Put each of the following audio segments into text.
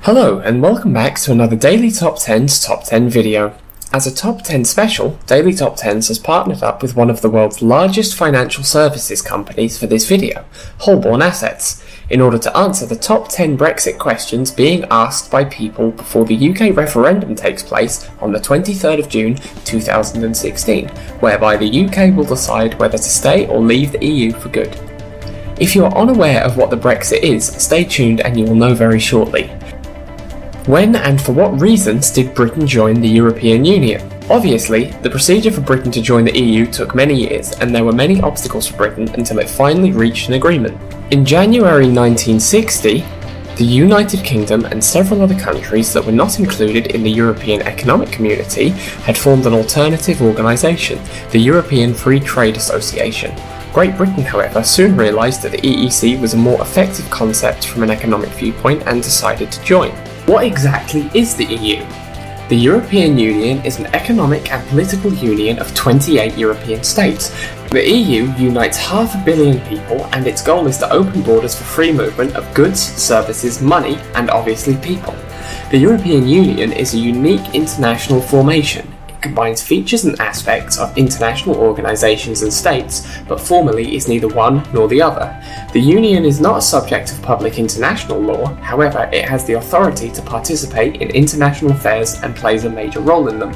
Hello and welcome back to another Daily Top 10's Top 10 video. As a Top 10 special, Daily Top 10s has partnered up with one of the world's largest financial services companies for this video, Holborn Assets, in order to answer the top 10 Brexit questions being asked by people before the UK referendum takes place on the 23rd of June 2016, whereby the UK will decide whether to stay or leave the EU for good. If you are unaware of what the Brexit is, stay tuned and you will know very shortly. When and for what reasons did Britain join the European Union? Obviously, the procedure for Britain to join the EU took many years, and there were many obstacles for Britain until it finally reached an agreement. In January 1960, the United Kingdom and several other countries that were not included in the European Economic Community had formed an alternative organisation, the European Free Trade Association. Great Britain, however, soon realised that the EEC was a more effective concept from an economic viewpoint and decided to join. What exactly is the EU? The European Union is an economic and political union of 28 European states. The EU unites 500 million people, and its goal is to open borders for free movement of goods, services, money, and obviously people. The European Union is a unique international formation. It combines features and aspects of international organisations and states, but formally is neither one nor the other. The Union is not a subject of public international law, however, it has the authority to participate in international affairs and plays a major role in them.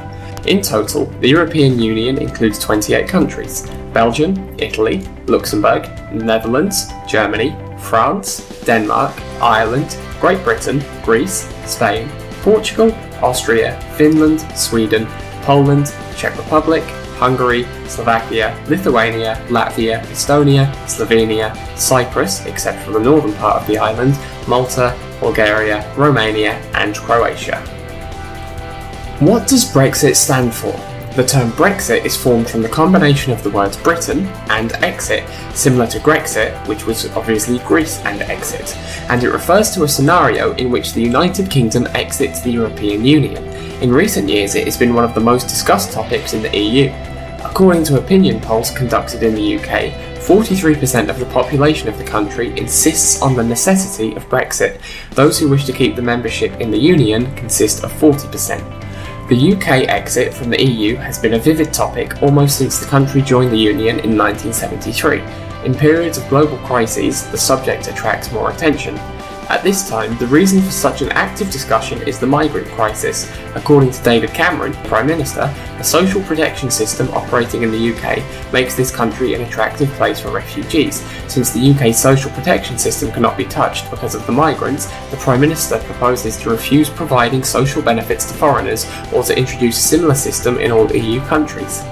In total, the European Union includes 28 countries: Belgium, Italy, Luxembourg, Netherlands, Germany, France, Denmark, Ireland, Great Britain, Greece, Spain, Portugal, Austria, Finland, Sweden, Poland, Czech Republic, Hungary, Slovakia, Lithuania, Latvia, Estonia, Slovenia, Cyprus, except for the northern part of the island, Malta, Bulgaria, Romania, and Croatia. What does Brexit stand for? The term Brexit is formed from the combination of the words Britain and exit, similar to Grexit, which was obviously Greece and exit, and it refers to a scenario in which the United Kingdom exits the European Union. In recent years, it has been one of the most discussed topics in the EU. According to opinion polls conducted in the UK, 43% of the population of the country insists on the necessity of Brexit. Those who wish to keep the membership in the Union consist of 40%. The UK exit from the EU has been a vivid topic almost since the country joined the Union in 1973. In periods of global crises, the subject attracts more attention. At this time, the reason for such an active discussion is the migrant crisis. According to David Cameron, Prime Minister, a social protection system operating in the UK makes this country an attractive place for refugees. Since the UK's social protection system cannot be touched because of the migrants, the Prime Minister proposes to refuse providing social benefits to foreigners or to introduce a similar system in all EU countries.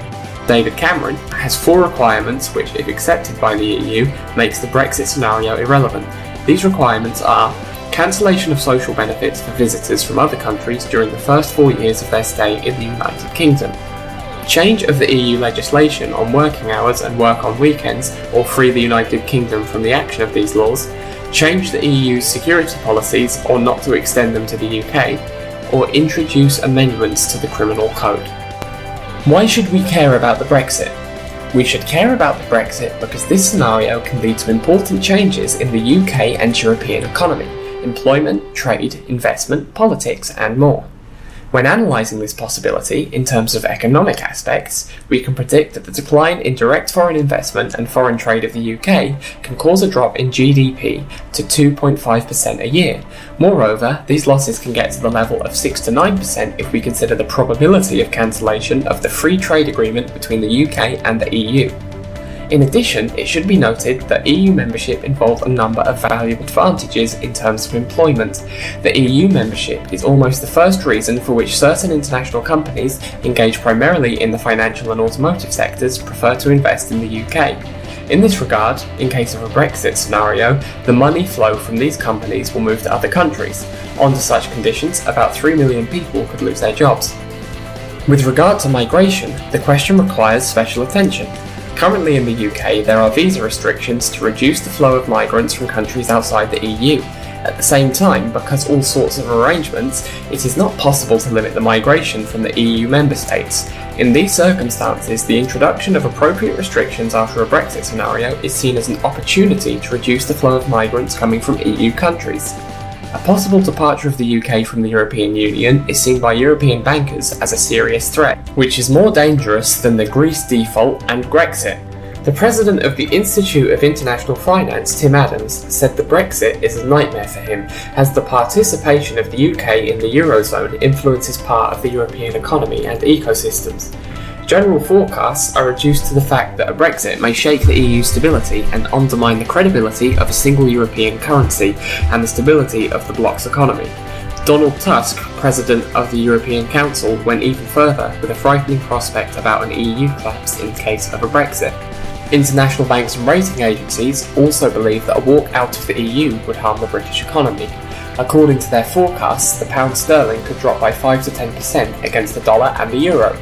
David Cameron has 4 requirements which, if accepted by the EU, makes the Brexit scenario irrelevant. These requirements are cancellation of social benefits for visitors from other countries during the first 4 years of their stay in the United Kingdom, change of the EU legislation on working hours and work on weekends or free the United Kingdom from the action of these laws, change the EU's security policies or not to extend them to the UK, or introduce amendments to the criminal code. Why should we care about the Brexit? We should care about the Brexit because this scenario can lead to important changes in the UK and European economy, employment, trade, investment, politics, and more. When analysing this possibility in terms of economic aspects, we can predict that the decline in direct foreign investment and foreign trade of the UK can cause a drop in GDP to 2.5% a year. Moreover, these losses can get to the level of 6 to 9% if we consider the probability of cancellation of the free trade agreement between the UK and the EU. In addition, it should be noted that EU membership involves a number of valuable advantages in terms of employment. The EU membership is almost the first reason for which certain international companies, engaged primarily in the financial and automotive sectors, prefer to invest in the UK. In this regard, in case of a Brexit scenario, the money flow from these companies will move to other countries. Under such conditions, about 3 million people could lose their jobs. With regard to migration, the question requires special attention. Currently in the UK, there are visa restrictions to reduce the flow of migrants from countries outside the EU. At the same time, because all sorts of arrangements, it is not possible to limit the migration from the EU member states. In these circumstances, the introduction of appropriate restrictions after a Brexit scenario is seen as an opportunity to reduce the flow of migrants coming from EU countries. A possible departure of the UK from the European Union is seen by European bankers as a serious threat, which is more dangerous than the Greece default and Brexit. The president of the Institute of International Finance, Tim Adams, said that Brexit is a nightmare for him, as the participation of the UK in the Eurozone influences part of the European economy and ecosystems. General forecasts are reduced to the fact that a Brexit may shake the EU's stability and undermine the credibility of a single European currency and the stability of the bloc's economy. Donald Tusk, president of the European Council, went even further with a frightening prospect about an EU collapse in case of a Brexit. International banks and rating agencies also believe that a walk out of the EU would harm the British economy. According to their forecasts, the pound sterling could drop by 5 to 10% against the dollar and the euro.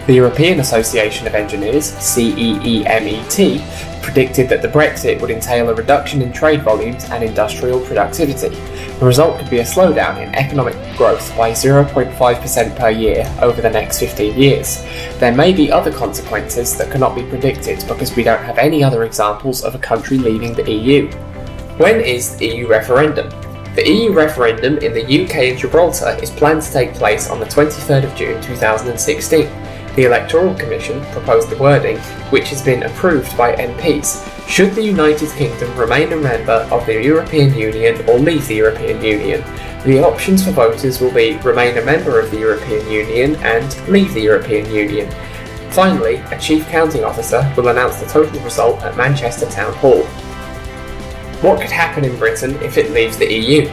The European Association of Engineers, CEEMET, predicted that the Brexit would entail a reduction in trade volumes and industrial productivity. The result could be a slowdown in economic growth by 0.5% per year over the next 15 years. There may be other consequences that cannot be predicted because we don't have any other examples of a country leaving the EU. When is the EU referendum? The EU referendum in the UK and Gibraltar is planned to take place on the 23rd of June 2016. The Electoral Commission proposed the wording, which has been approved by MPs. Should the United Kingdom remain a member of the European Union or leave the European Union? The options for voters will be remain a member of the European Union and leave the European Union. Finally, a chief counting officer will announce the total result at Manchester Town Hall. What could happen in Britain if it leaves the EU?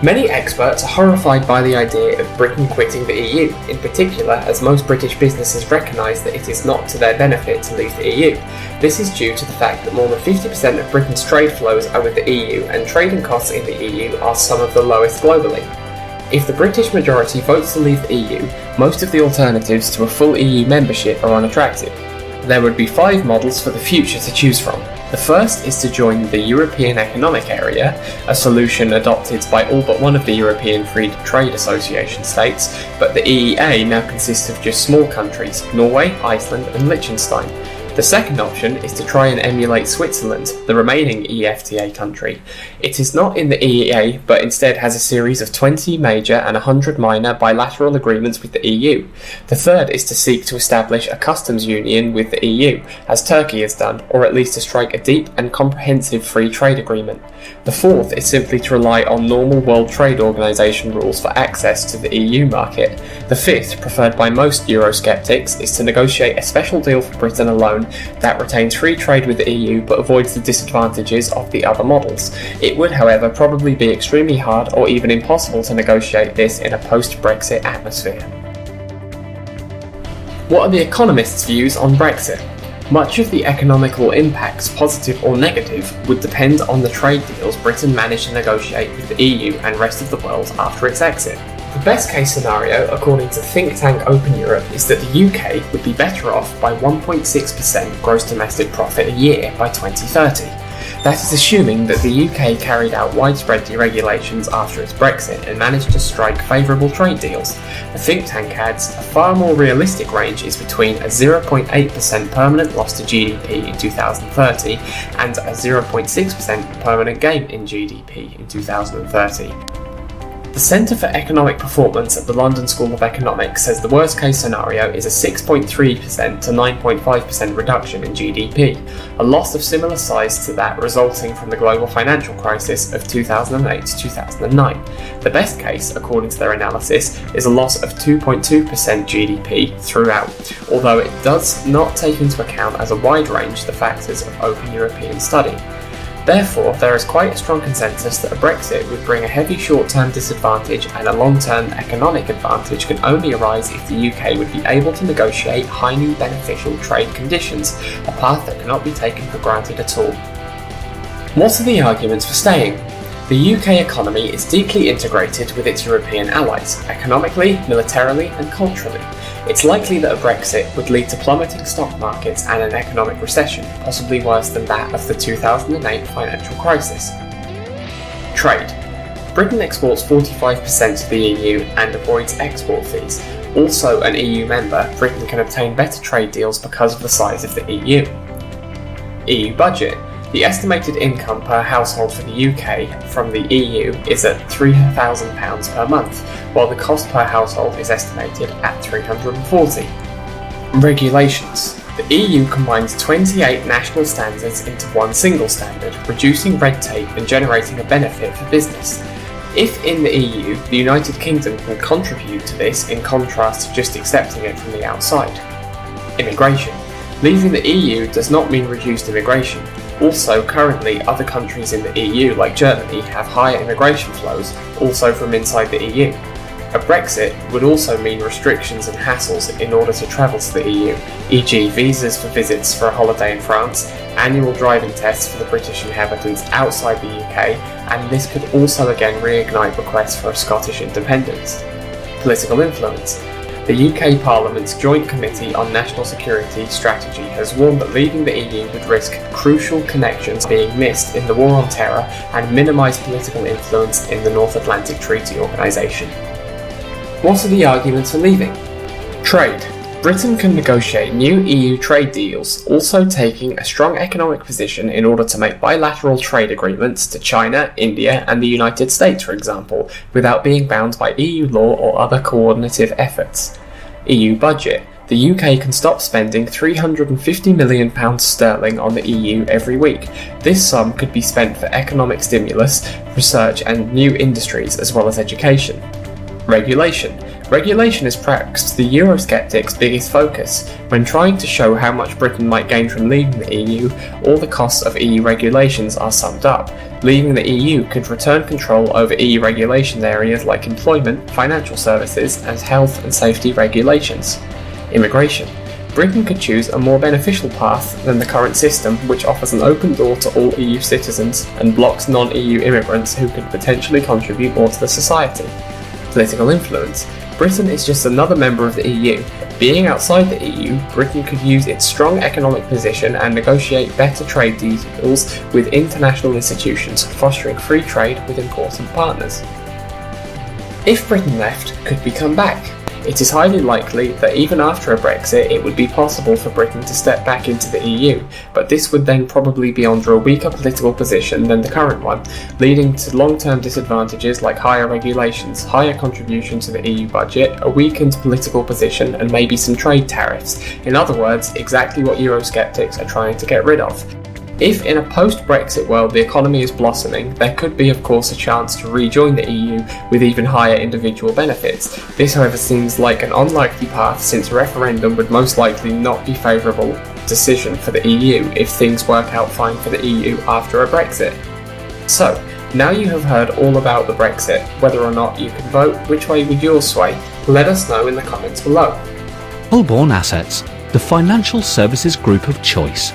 Many experts are horrified by the idea of Britain quitting the EU, in particular as most British businesses recognise that it is not to their benefit to leave the EU. This is due to the fact that more than 50% of Britain's trade flows are with the EU, and trading costs in the EU are some of the lowest globally. If the British majority votes to leave the EU, most of the alternatives to a full EU membership are unattractive. There would be 5 models for the future to choose from. The first is to join the European Economic Area, a solution adopted by all but one of the European Free Trade Association states, but the EEA now consists of just small countries, Norway, Iceland and Liechtenstein. The second option is to try and emulate Switzerland, the remaining EFTA country. It is not in the EEA, but instead has a series of 20 major and 100 minor bilateral agreements with the EU. The third is to seek to establish a customs union with the EU, as Turkey has done, or at least to strike a deep and comprehensive free trade agreement. The fourth is simply to rely on normal World Trade Organization rules for access to the EU market. The fifth, preferred by most Eurosceptics, is to negotiate a special deal for Britain alone that retains free trade with the EU but avoids the disadvantages of the other models. It would, however, probably be extremely hard or even impossible to negotiate this in a post-Brexit atmosphere. What are the economists' views on Brexit? Much of the economical impacts, positive or negative, would depend on the trade deals Britain managed to negotiate with the EU and rest of the world after its exit. The best case scenario, according to think tank Open Europe, is that the UK would be better off by 1.6% gross domestic profit a year by 2030. That is assuming that the UK carried out widespread deregulations after its Brexit and managed to strike favourable trade deals. The think tank adds, a far more realistic range is between a 0.8% permanent loss to GDP in 2030 and a 0.6% permanent gain in GDP in 2030. The Centre for Economic Performance at the London School of Economics says the worst case scenario is a 6.3% to 9.5% reduction in GDP, a loss of similar size to that resulting from the global financial crisis of 2008 to 2009. The best case, according to their analysis, is a loss of 2.2% GDP throughout, although it does not take into account as a wide range the factors of Open European study. Therefore, there is quite a strong consensus that a Brexit would bring a heavy short-term disadvantage and a long-term economic advantage can only arise if the UK would be able to negotiate highly beneficial trade conditions, a path that cannot be taken for granted at all. What are the arguments for staying? The UK economy is deeply integrated with its European allies, economically, militarily and culturally. It's likely that a Brexit would lead to plummeting stock markets and an economic recession, possibly worse than that of the 2008 financial crisis. Trade. Britain exports 45% to the EU and avoids export fees. Also an EU member, Britain can obtain better trade deals because of the size of the EU. EU budget. The estimated income per household for the UK from the EU is at £3,000 per month, while the cost per household is estimated at £340. Regulations. The EU combines 28 national standards into one single standard, reducing red tape and generating a benefit for business. If in the EU, the United Kingdom can contribute to this in contrast to just accepting it from the outside. Immigration. Leaving the EU does not mean reduced immigration. Also, currently, other countries in the EU, like Germany, have higher immigration flows, also from inside the EU. A Brexit would also mean restrictions and hassles in order to travel to the EU, e.g. visas for visits for a holiday in France, annual driving tests for the British inhabitants outside the UK, and this could also again reignite requests for a Scottish independence. Political influence. The UK Parliament's Joint Committee on National Security Strategy has warned that leaving the EU would risk crucial connections being missed in the war on terror and minimise political influence in the North Atlantic Treaty Organisation. What are the arguments for leaving? Trade. Britain can negotiate new EU trade deals, also taking a strong economic position in order to make bilateral trade agreements to China, India, and the United States, for example, without being bound by EU law or other coordinative efforts. EU budget. The UK can stop spending £350 million sterling on the EU every week. This sum could be spent for economic stimulus, research, and new industries, as well as education. Regulation. Regulation is perhaps the Eurosceptics' biggest focus. When trying to show how much Britain might gain from leaving the EU, all the costs of EU regulations are summed up. Leaving the EU could return control over EU regulations areas like employment, financial services, and health and safety regulations. Immigration. Britain could choose a more beneficial path than the current system, which offers an open door to all EU citizens and blocks non-EU immigrants who could potentially contribute more to the society. Political influence. Britain is just another member of the EU. Being outside the EU, Britain could use its strong economic position and negotiate better trade deals with international institutions, fostering free trade with important partners. If Britain left, could we come back? It is highly likely that even after a Brexit, it would be possible for Britain to step back into the EU, but this would then probably be under a weaker political position than the current one, leading to long-term disadvantages like higher regulations, higher contribution to the EU budget, a weakened political position, and maybe some trade tariffs. In other words, exactly what Eurosceptics are trying to get rid of. If in a post-Brexit world the economy is blossoming, there could be of course a chance to rejoin the EU with even higher individual benefits. This however seems like an unlikely path, since a referendum would most likely not be a favourable decision for the EU if things work out fine for the EU after a Brexit. So, now you have heard all about the Brexit, whether or not you can vote, which way would yours sway? Let us know in the comments below. Holborn Assets, the financial services group of choice.